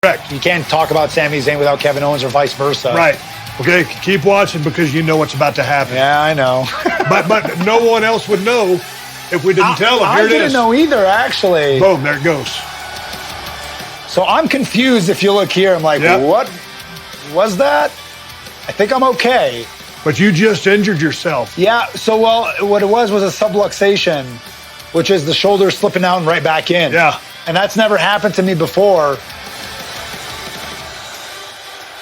Correct. You can't talk about Sami Zayn without Kevin Owens or vice versa. Right. Okay, keep watching because you know what's about to happen. Yeah, I know. but no one else would know if we didn't tell them. Here I it didn't is. know either, actually. Boom, there it goes. So I'm confused if you look here. I'm like, what was that? I think I'm okay. But you just injured yourself. Yeah, so, what it was a subluxation, which is the shoulder slipping out and right back in. Yeah. And that's never happened to me before.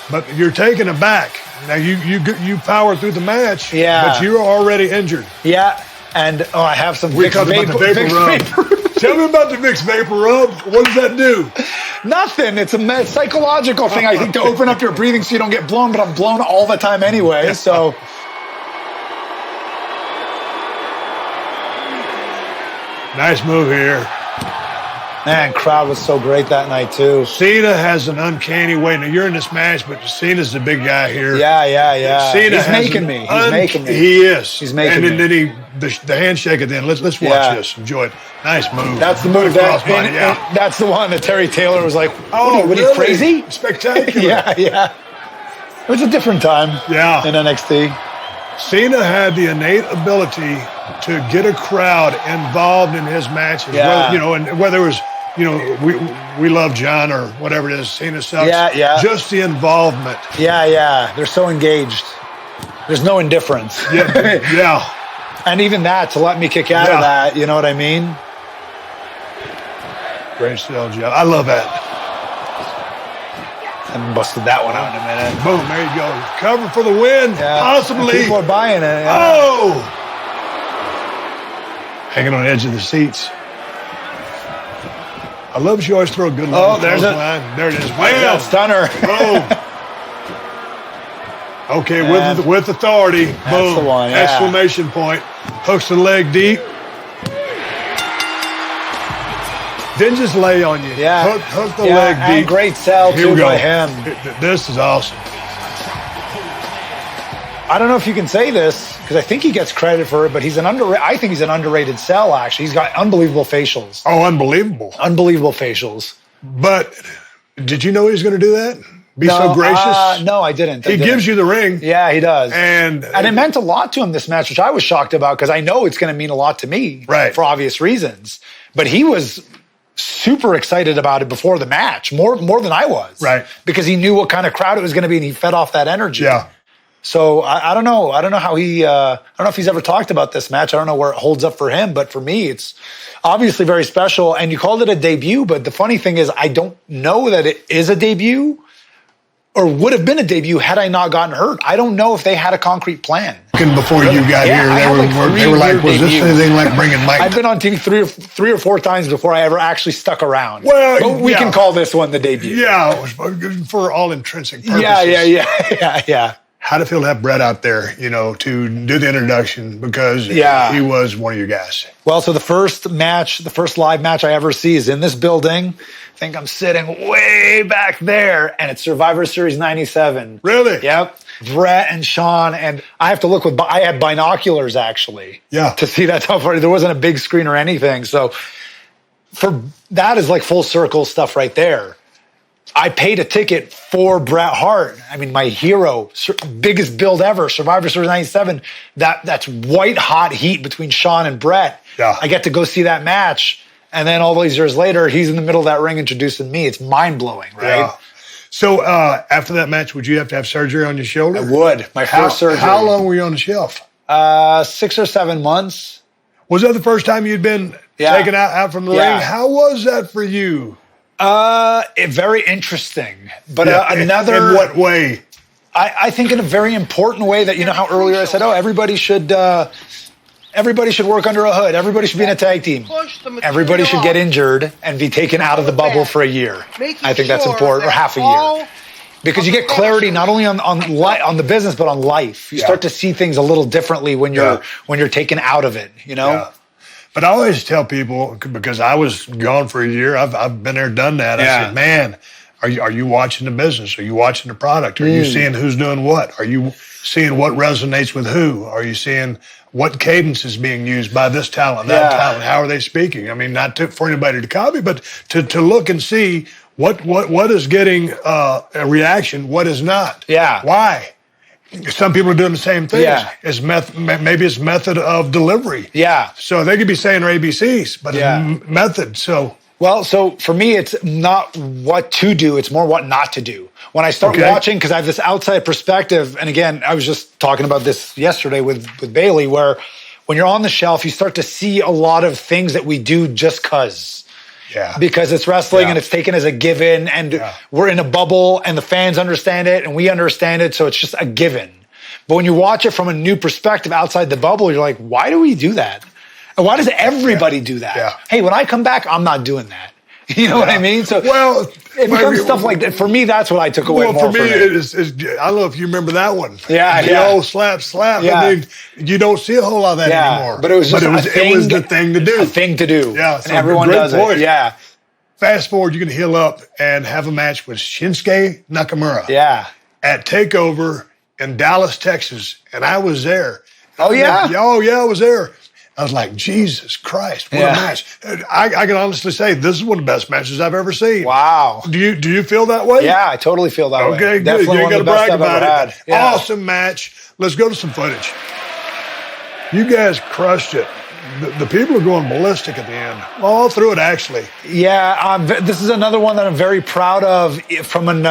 But you're taking it back. Now, you power through the match, yeah. but you're already injured. Yeah, and I have some Vicks Vapor. Tell me about the Vicks Vapor Rub. What does that do? Nothing. It's a psychological thing, I think, to open up your breathing so you don't get blown, but I'm blown all the time anyway, so. Nice move here. Man, crowd was so great that night, too. Cena has an uncanny way. Now, you're in this match, but Cena's the big guy here. Yeah. Cena He's making me. He is. He's making me. And then the handshake at the end. Let's watch this. Enjoy it. Nice move. That's the move. That's the one that Terry Taylor was like, oh, what are you, crazy? Spectacular. Yeah. It was a different time in NXT. Cena had the innate ability to get a crowd involved in his matches. Yeah. And whether it was, we love John or whatever it is, Cena sucks. Yeah. Just the involvement. Yeah. They're so engaged. There's no indifference. Yeah. And even that, to let me kick out of that, you know what I mean? Great sell job. I love that. And busted that one out in a minute. Boom, there you go. Cover for the win, possibly. And people are buying it. Yeah. Oh! Hanging on the edge of the seats. I love she always throw a good line. Oh, there's it. There it is. Wow. Stunner. Boom. Okay, with authority. Boom. That's the one, Exclamation point. Hooks the leg deep. Didn't just lay on you. Yeah. Hook the leg deep. And great sell, too, by him. This is awesome. I don't know if you can say this, because I think he gets credit for it, but I think he's an underrated sell, actually. He's got unbelievable facials. Oh, unbelievable. Unbelievable facials. But did you know he was going to do that? So gracious? No, I didn't. He gives you the ring. Yeah, he does. And it meant a lot to him, this match, which I was shocked about, because I know it's going to mean a lot to me. Right. For obvious reasons. But he was super excited about it before the match, more than I was. Right. Because he knew what kind of crowd it was going to be, and he fed off that energy. Yeah. So I don't know. I don't know how I don't know if he's ever talked about this match. I don't know where it holds up for him, but for me, it's obviously very special. And you called it a debut, but the funny thing is I don't know that it is a debut or would have been a debut had I not gotten hurt. I don't know if they had a concrete plan. Before you got here, they were like, was this anything like bringing Mike? I've been on TV three or four times before I ever actually stuck around. Well, but we can call this one the debut. Yeah, for all intrinsic purposes. Yeah. How'd it feel to have Brett out there, to do the introduction because he was one of your guys? Well, so the first live match I ever see is in this building. I think I'm sitting way back there, and it's Survivor Series 97. Really? Yep. Brett and Sean, and I have to look I had binoculars, actually. Yeah. To see that stuff. There wasn't a big screen or anything. So that is like full circle stuff right there. I paid a ticket for Bret Hart. I mean, my hero, biggest build ever, Survivor Series 97. That's white hot heat between Sean and Bret. Yeah. I get to go see that match. And then all these years later, he's in the middle of that ring introducing me. It's mind-blowing, right? Yeah. So after that match, would you have to have surgery on your shoulder? I would. My first surgery. How long were you on the shelf? 6 or 7 months. Was that the first time you'd been taken out from the ring? How was that for you? Very interesting. But another... In what way? I think in a very important way that, how earlier I said, everybody should work under a hood. Everybody should be in a tag team. Everybody should get injured and be taken out of the bubble for a year. I think that's important, or half a year. Because you get clarity not only on the business, but on life. You start to see things a little differently when you're taken out of it, Yeah. But I always tell people, because I was gone for a year, I've been there, done that. I said, man, are you watching the business? Are you watching the product? Are you seeing who's doing what? Are you seeing what resonates with who? Are you seeing what cadence is being used by this talent, that talent? How are they speaking? I mean, not for anybody to copy, but to look and see What is getting a reaction? What is not? Yeah. Why? Some people are doing the same thing. Yeah. Maybe it's method of delivery. Yeah. So they could be saying their ABCs, but it's method. So. Well, so for me, it's not what to do. It's more what not to do. When I start watching, because I have this outside perspective, and again, I was just talking about this yesterday with Bailey, where when you're on the shelf, you start to see a lot of things that we do just because. Yeah. Because it's wrestling and it's taken as a given, and we're in a bubble and the fans understand it and we understand it, so it's just a given. But when you watch it from a new perspective outside the bubble, you're like, why do we do that? And why does everybody do that? Yeah. Hey, when I come back, I'm not doing that. You know what I mean? So it becomes stuff like that. For me, that's what I took away more for me. It is, I don't know if you remember that one. Yeah, the old slap. Yeah. I mean, you don't see a whole lot of that anymore. But it was just it was the thing to do. A thing to do. Yeah, and everyone does it. Yeah. Fast forward, you can heal up and have a match with Shinsuke Nakamura. Yeah. At TakeOver in Dallas, Texas, and I was there. Oh yeah. I was there. I was like, Jesus Christ, what a match. I can honestly say this is one of the best matches I've ever seen. Wow. Do you feel that way? Yeah, I totally feel that way. Okay, good. Definitely You ain't got to brag about it. Yeah. Awesome match. Let's go to some footage. You guys crushed it. The people are going ballistic at the end. All through it, actually. Yeah, this is another one that I'm very proud of from an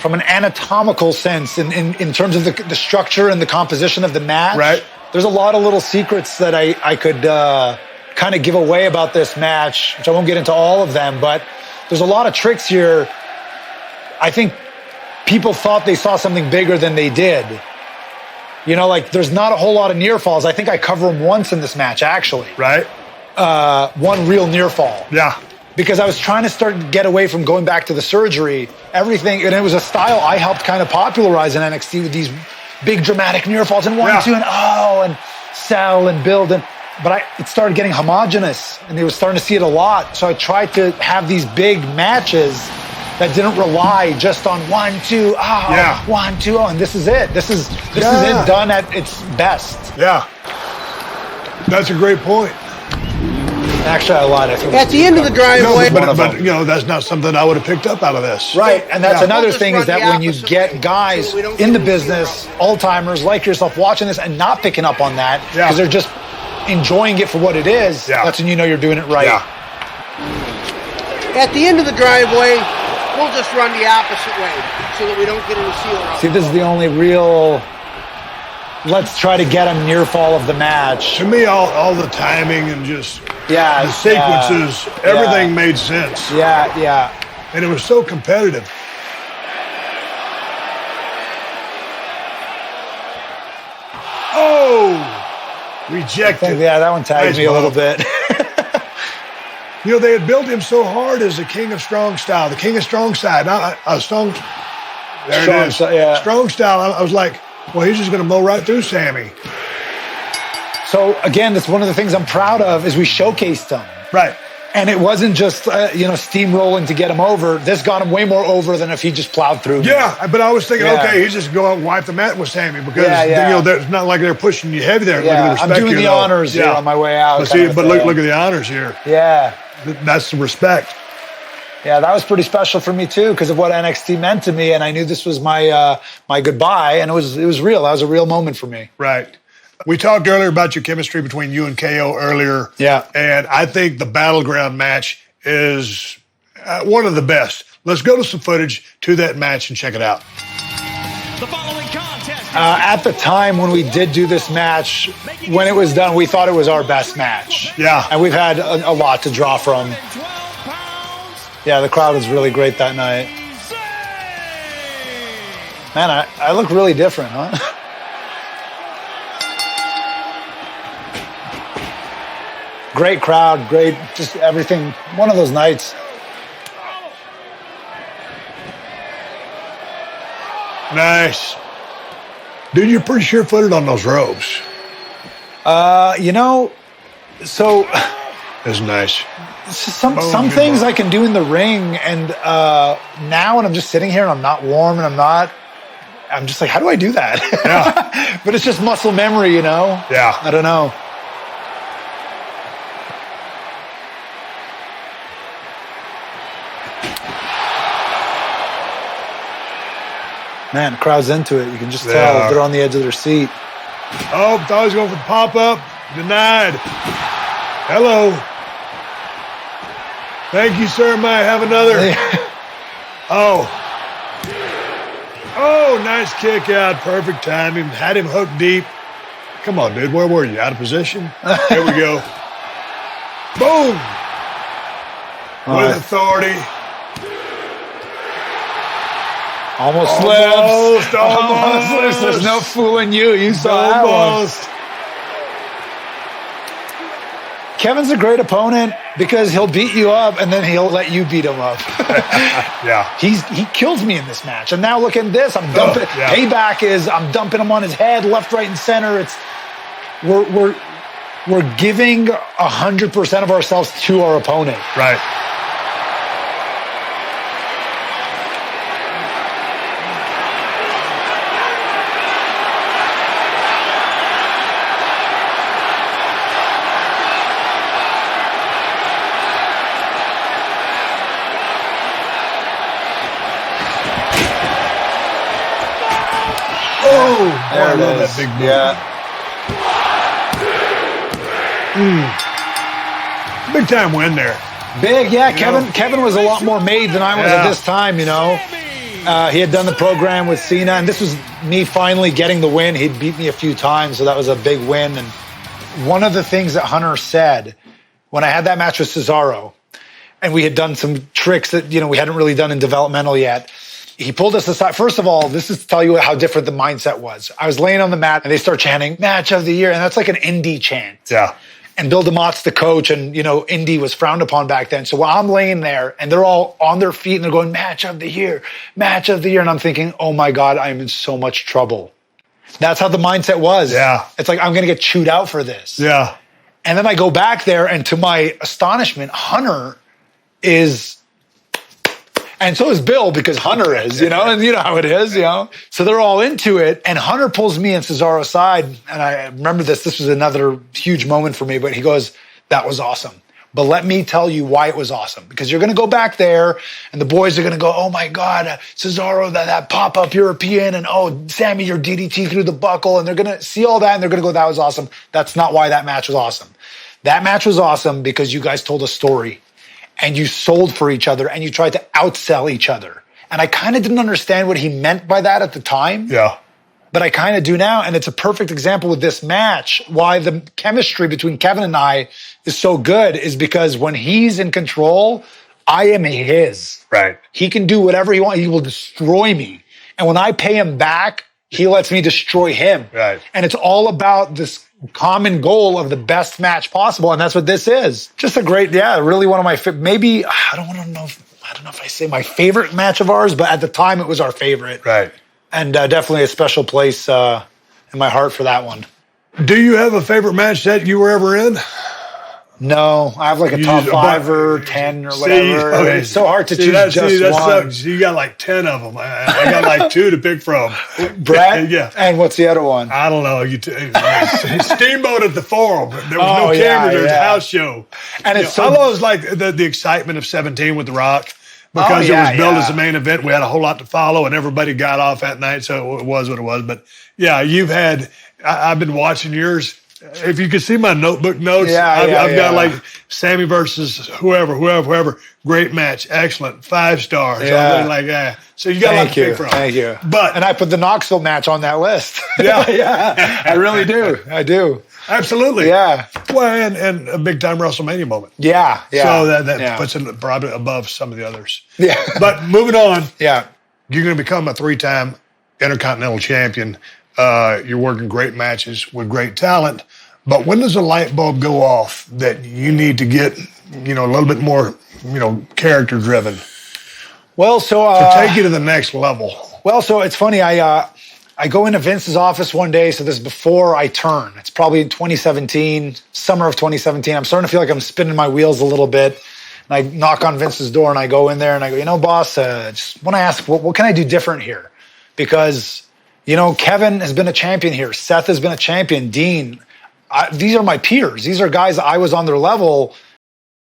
anatomical sense in terms of the structure and the composition of the match. Right. There's a lot of little secrets that I could kind of give away about this match, which I won't get into all of them, but there's a lot of tricks here. I think people thought they saw something bigger than they did. You know, like there's not a whole lot of near falls. I think I cover them once in this match, actually. Right. One real near fall. Yeah. Because I was trying to get away from going back to the surgery, everything, and it was a style I helped kind of popularize in NXT with these big dramatic near falls and 1, 2, and sell and build, but it started getting homogenous, and they were starting to see it a lot. So I tried to have these big matches that didn't rely just on 1, 2, 1, 2, and this is it. This is it done at its best. Yeah, that's a great point. Actually, I lied. At the end of the driveway. No, but you know, that's not something I would have picked up out of this. Right, and that's another thing is that when you get guys in the business, old-timers like yourself, watching this and not picking up on that, because they're just enjoying it for what it is, that's when you know you're doing it right. Yeah. At the end of the driveway, we'll just run the opposite way so that we don't get any seal. See, this is the only real... Let's try to get a near fall of the match. To me, all the timing and just the sequences, everything made sense. Yeah. And it was so competitive. Oh, rejected. Yeah, that one tagged me a little bit. You know, they had built him so hard as the king of strong style, the king of strong side. Strong. There it is. Strong style. I was like, well, he's just going to mow right through Sami. So again, that's one of the things I'm proud of is we showcased him. Right. And it wasn't just steamrolling to get him over. This got him way more over than if he just plowed through. Yeah, but I was thinking, okay, he's just going to wipe the mat with Sami because it's not like they're pushing you heavy there. Yeah, look at the respect I'm doing the honors here on my way out. But look at the honors here. Yeah, that's the respect. Yeah, that was pretty special for me too because of what NXT meant to me, and I knew this was my my goodbye, and it was real. That was a real moment for me. Right. We talked earlier about your chemistry between you and KO earlier. Yeah. And I think the Battleground match is one of the best. Let's go to some footage to that match and check it out. The following contest. At the time when we did do this match, when it was done, we thought it was our best match. Yeah. And we've had a lot to draw from. Yeah, the crowd was really great that night. Man, I look really different, huh? Great crowd, great, just everything. One of those nights. Nice. Dude, you're pretty sure-footed on those ropes. So... It's nice. Some things I can do in the ring, and now when I'm just sitting here and I'm not warm and I'm just like, how do I do that? Yeah. But it's just muscle memory, Yeah. I don't know. Man, the crowd's into it. You can just They tell are. they're on the edge of their seat. Oh, thought he was going for the pop-up. Denied. Hello. Thank you, sir. May I have another? Oh. Oh, nice kick out. Perfect timing. Had him hooked deep. Come on, dude. Where were you? Out of position? Here we go. Boom. With authority. Almost Almost, slips. Almost slips. There's no fooling you. You saw that one. Almost. Kevin's a great opponent because he'll beat you up and then he'll let you beat him up. Yeah. He kills me in this match. And now look at this. I'm dumping. yeah. Payback is I'm dumping him on his head, left, right, and center. It's we're giving 100% of ourselves to our opponent. Right. Oh, boy, I love that big move. Big time win there. Big, yeah. Kevin was a lot more made than I was at this time, you know. He had done the program with Cena, and this was me finally getting the win. He'd beat me a few times, so that was a big win. And one of the things that Hunter said when I had that match with Cesaro, and we had done some tricks that, you know, we hadn't really done in developmental yet, he pulled us aside. First of all, this is to tell you how different the mindset was. I was laying on the mat, and they start chanting, "Match of the Year," and that's like an indie chant. Yeah. And Bill DeMott's the coach, and, you know, indie was frowned upon back then. So while I'm laying there, and they're all on their feet, and they're going, "Match of the Year, Match of the Year," and I'm thinking, oh my God, I'm in so much trouble. That's how the mindset was. Yeah. It's like, I'm going to get chewed out for this. Yeah. And then I go back there, and to my astonishment, Hunter is... And so is Bill, because Hunter is, you know, and you know how it is, you know. So they're all into it, and Hunter pulls me and Cesaro aside, and I remember this was another huge moment for me, but he goes, "That was awesome. But let me tell you why it was awesome. Because you're going to go back there, and the boys are going to go, oh my God, Cesaro, that pop-up European, and oh, Sami, your DDT through the buckle, and they're going to see all that, and they're going to go, that was awesome." That's not why that match was awesome. That match was awesome because you guys told a story. And you sold for each other, and you tried to outsell each other. And I kind of didn't understand what he meant by that at the time. Yeah. But I kind of do now, and it's a perfect example with this match. Why the chemistry between Kevin and I is so good is because when he's in control, I am his. Right. He can do whatever he wants. He will destroy me. And when I pay him back, he lets me destroy him. Right. And it's all about this common goal of the best match possible, and that's what this is. Just a great, really one of my maybe I don't know if I say my favorite match of ours, but at the time it was our favorite. Right. And definitely a special place in my heart for that one. Do you have a favorite match that you were ever in? No, I have like a top 5 or 10 or whatever. Okay. It's so hard to choose that just one. Sucks. You got like 10 of them. I got like 2 to pick from. Brett? Yeah. And what's the other one? I don't know. Steamboat at the Forum. There was no camera. There was a house show. And it's I always like the excitement of 17 with The Rock. Because it was billed as the main event. We had a whole lot to follow, and everybody got off that night, so it was what it was. But, yeah, you've had – I've been watching yours. If you could see my notebook notes, I've got like Sami versus whoever. Great match, excellent, 5 stars. Yeah. I really like that. So you got a lot to pick from. Thank you. But and I put the Knoxville match on that list. Yeah, I really do. I do. Absolutely. Yeah. Well, and a big time WrestleMania moment. Yeah. So that puts it probably above some of the others. Yeah. But moving on. Yeah. You're going to become a 3-time Intercontinental Champion. You're working great matches with great talent. But when does a light bulb go off that you need to get, a little bit more, character driven? Well, so to take you to the next level. Well, so it's funny. I go into Vince's office one day. So this is before I turn. It's probably in 2017, summer of 2017. I'm starting to feel like I'm spinning my wheels a little bit. And I knock on Vince's door, and I go in there, and I go, boss, just want to ask, what can I do different here? Because, Kevin has been a champion here. Seth has been a champion. Dean. These are my peers. These are guys I was on their level.